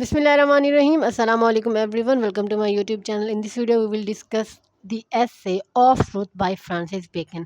Bismillahirrahmanirrahim. Assalamu alaikum everyone. Welcome to my YouTube channel. In this video we will discuss the essay of truth by Francis Bacon.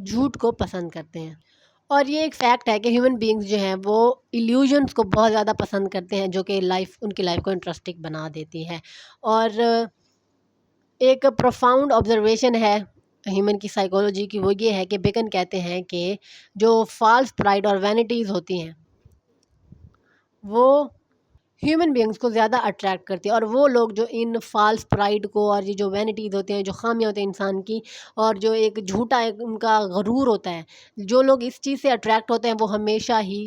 جھوٹ کو پسند کرتے ہیں۔ اور یہ ایک فیکٹ ہے کہ ہیومن بینگز جو ہیں وہ ایلیوژنس کو بہت زیادہ پسند کرتے ہیں، جو کہ ان کی لائف کو انٹرسٹنگ بنا دیتی ہے۔ اور ایک پروفاؤنڈ آبزرویشن ہے ہیومن کی سائیکولوجی کی، وہ یہ ہے کہ بیکن کہتے ہیں کہ جو فالس پرائڈ اور وینیٹیز ہوتی ہیں وہ ہیومن بینگز کو زیادہ اٹریکٹ کرتی ہے، اور وہ لوگ جو ان فالس پرائڈ کو اور یہ جو وینیٹیز ہوتے ہیں، جو خامیاں ہوتے ہیں انسان کی، اور جو ایک جھوٹا ایک ان کا غرور ہوتا ہے، جو لوگ اس چیز سے اٹریکٹ ہوتے ہیں وہ ہمیشہ ہی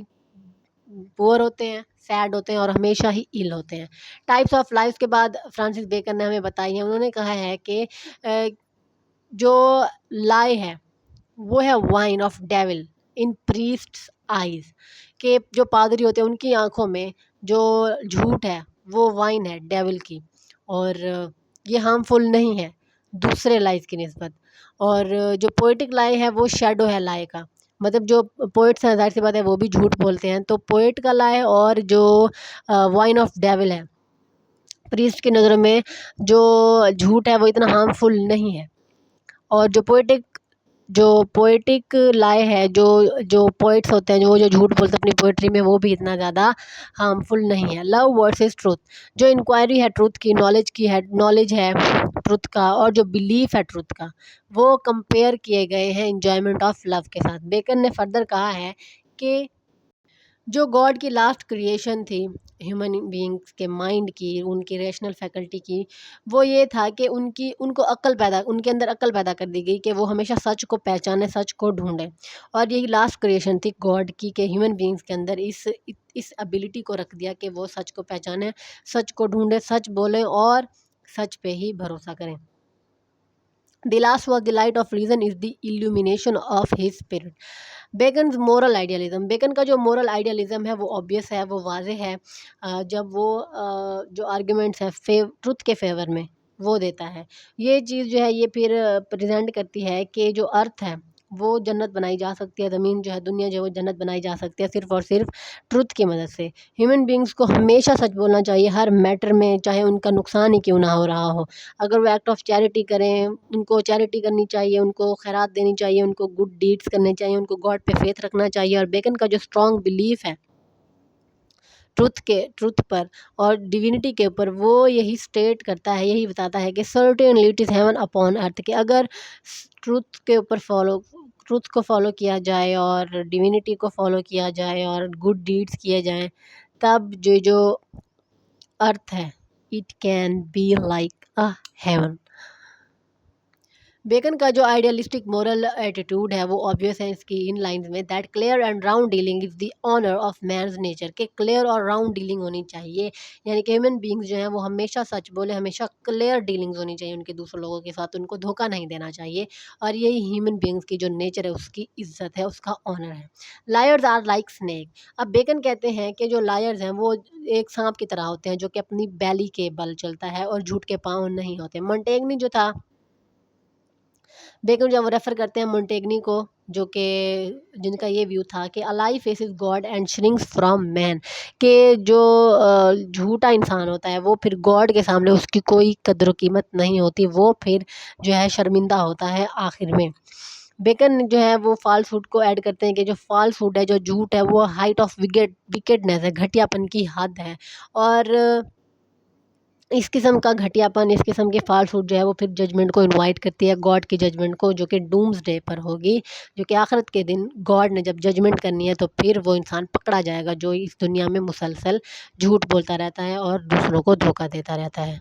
پور ہوتے ہیں، سیڈ ہوتے ہیں، اور ہمیشہ ہی ایل ہوتے ہیں۔ ٹائپس آف لائف کے بعد فرانسس بیکن نے ہمیں بتائی ہے، انہوں نے کہا ہے کہ جو لائے ہے وہ ہے وائن آف ڈیول ان پریسٹس آئیز، کہ جو پادری ہوتے ہیں ان کی آنکھوں میں جو جھوٹ ہے وہ وائن ہے ڈیول کی، اور یہ ہارمفل نہیں ہے دوسرے لائز کی نسبت۔ اور جو پوئٹک لائے ہے وہ شیڈو ہے لائے کا، مطلب جو پوئٹس ہیں ظاہر سی بات ہے وہ بھی جھوٹ بولتے ہیں، تو پوئٹ کا لائے اور جو وائن آف ڈیول ہے پریسٹ کی نظروں میں جو جھوٹ ہے وہ اتنا ہارمفل نہیں ہے۔ اور جو پوئٹک لائے ہے، جو پوئٹس ہوتے ہیں جو جھوٹ بولتے ہیں اپنی پوئٹری میں، وہ بھی اتنا زیادہ ہارمفل نہیں ہے۔ لو ورسز ٹروتھ، جو انکوائری ہے ٹروتھ کی، نالج ہے ٹروتھ کا، اور جو بلیف ہے ٹروتھ کا، وہ کمپیئر کیے گئے ہیں انجوائمنٹ آف لو کے ساتھ۔ بیکن نے فردر کہا ہے کہ جو گاڈ کی لاسٹ کریشن تھی ہیومن بینگس کے مائنڈ کی، ان کی ریشنل فیکلٹی کی، وہ یہ تھا کہ ان کے اندر عقل پیدا کر دی گئی کہ وہ ہمیشہ سچ کو پہچانے، سچ کو ڈھونڈیں، اور یہی لاسٹ کریشن تھی گاڈ کی، کہ ہیومن بینگس کے اندر اس ابیلٹی کو رکھ دیا کہ وہ سچ کو پہچانیں، سچ کو ڈھونڈیں، سچ بولیں اور سچ پہ ہی بھروسہ کریں۔ The last was the light of reason is the illumination of his spirit. Bacon's moral idealism, Bacon کا جو مورل آئیڈیالزم ہے وہ obvious ہے، وہ واضح ہے، جب وہ جو آرگیومنٹس ہیں ٹروتھ کے فیور میں وہ دیتا ہے۔ یہ چیز جو ہے یہ پھر پریزنٹ کرتی ہے کہ جو ارتھ ہے وہ جنت بنائی جا سکتی ہے، زمین جو ہے، دنیا جو ہے وہ جنت بنائی جا سکتی ہے صرف اور صرف ٹروتھ کی مدد سے۔ ہیومن بینگس کو ہمیشہ سچ بولنا چاہیے ہر میٹر میں، چاہے ان کا نقصان ہی کیوں نہ ہو رہا ہو۔ اگر وہ ایکٹ آف چیریٹی کریں، ان کو چیریٹی کرنی چاہیے، ان کو خیرات دینی چاہیے، ان کو گڈ ڈیڈس کرنے چاہیے، ان کو گاڈ پہ فیتھ رکھنا چاہیے۔ اور بیکن کا جو اسٹرانگ بلیف ہے ٹروتھ پر اور ڈیوینٹی کے اوپر، وہ یہی اسٹیٹ کرتا ہے، یہی بتاتا ہے کہ سرٹینلی اٹ از ہیون اپون ارتھ، کہ اگر ٹروتھ کو فالو کیا جائے اور ڈیوینٹی کو فالو کیا جائے اور گڈ ڈیڈس کیے جائیں، تب جو ارتھ ہے it can be like a heaven. Bacon کا جو آئیڈیلسٹک مورل ایٹیٹیوڈ ہے وہ obvious ہے اس کی ان لائنز میں، that clear and round dealing is the honour of man's nature, کہ کلیئر اور راؤنڈ ڈیلنگ ہونی چاہیے، یعنی کہ ہیومن بینگز جو ہیں وہ ہمیشہ سچ بولے، ہمیشہ کلیئر ڈیلنگز ہونی چاہیے ان کے دوسرے لوگوں کے ساتھ، ان کو دھوکہ نہیں دینا چاہیے، اور یہی ہیومن بینگز کی جو نیچر ہے اس کی عزت ہے، اس کا آنر ہے۔ لائرز آر لائک اسنیک، اب بیکن کہتے ہیں کہ جو لائرز ہیں وہ ایک سانپ کی طرح ہوتے ہیں جو کہ اپنی بیلی کے بل چلتا ہے اور جھوٹ کے پاؤں نہیں ہوتے۔ مونٹیگنی جو تھا، بیکن جب وہ ریفر کرتے ہیں مونٹیگنی کو، جو کہ جن کا یہ ویو تھا کہ الائی phases God and shrinks from مین، کہ جو جھوٹا انسان ہوتا ہے وہ پھر گاڈ کے سامنے اس کی کوئی قدر و قیمت نہیں ہوتی، وہ پھر جو ہے شرمندہ ہوتا ہے آخر میں۔ بیکن جو ہے وہ فالس ہوڈ کو ایڈ کرتے ہیں کہ جو فالس ہوڈ ہے، جو جھوٹ ہے، وہ ہائٹ آف وکیڈنس ہے، گھٹیا پن کی حد ہے، اور اس قسم کا گھٹیا پن، اس قسم کی فالس ہوڈ جو ہے وہ پھر ججمنٹ کو انوائٹ کرتی ہے، گاڈ کی ججمنٹ کو، جو کہ ڈومز ڈے پر ہوگی، جو کہ آخرت کے دن گاڈ نے جب ججمنٹ کرنی ہے تو پھر وہ انسان پکڑا جائے گا جو اس دنیا میں مسلسل جھوٹ بولتا رہتا ہے اور دوسروں کو دھوکہ دیتا رہتا ہے۔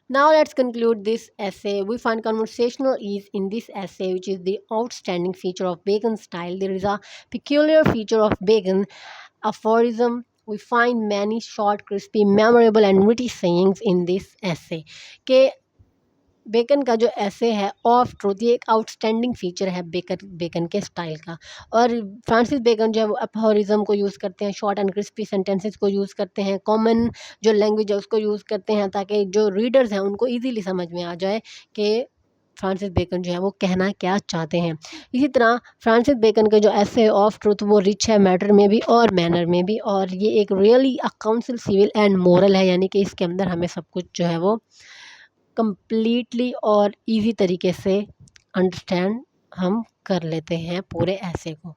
Now let's conclude this essay. We find conversational ease in this essay, which is the outstanding feature of Bacon's style. There is a peculiar feature of Bacon aphorism. We find many short, crispy, memorable and witty sayings in this essay. کہ bacon کا جو ایسے ہے of truth, یہ ایک outstanding feature ہے bacon کے style کا، اور فرانسس بیکن جو ہے وہ اپہورزم کو یوز کرتے ہیں، شارٹ اینڈ کرسپی سینٹینسز کو یوز کرتے ہیں، کامن جو لینگویج ہے اس کو یوز کرتے ہیں تاکہ جو ریڈرز ہیں ان کو ایزیلی سمجھ میں آ جائے کہ فرانسس بیکن جو ہے وہ کہنا کیا چاہتے ہیں۔ اسی طرح فرانسس بیکن کے جو ایسے آف ٹروتھ وہ رچ ہے میٹر میں بھی اور مینر میں بھی، اور یہ ایک really counsel civil and moral ہے، یعنی کہ اس کے اندر ہمیں سب کچھ جو ہے وہ کمپلیٹلی اور ایزی طریقے سے انڈرسٹینڈ ہم کر لیتے ہیں پورے ایسے کو۔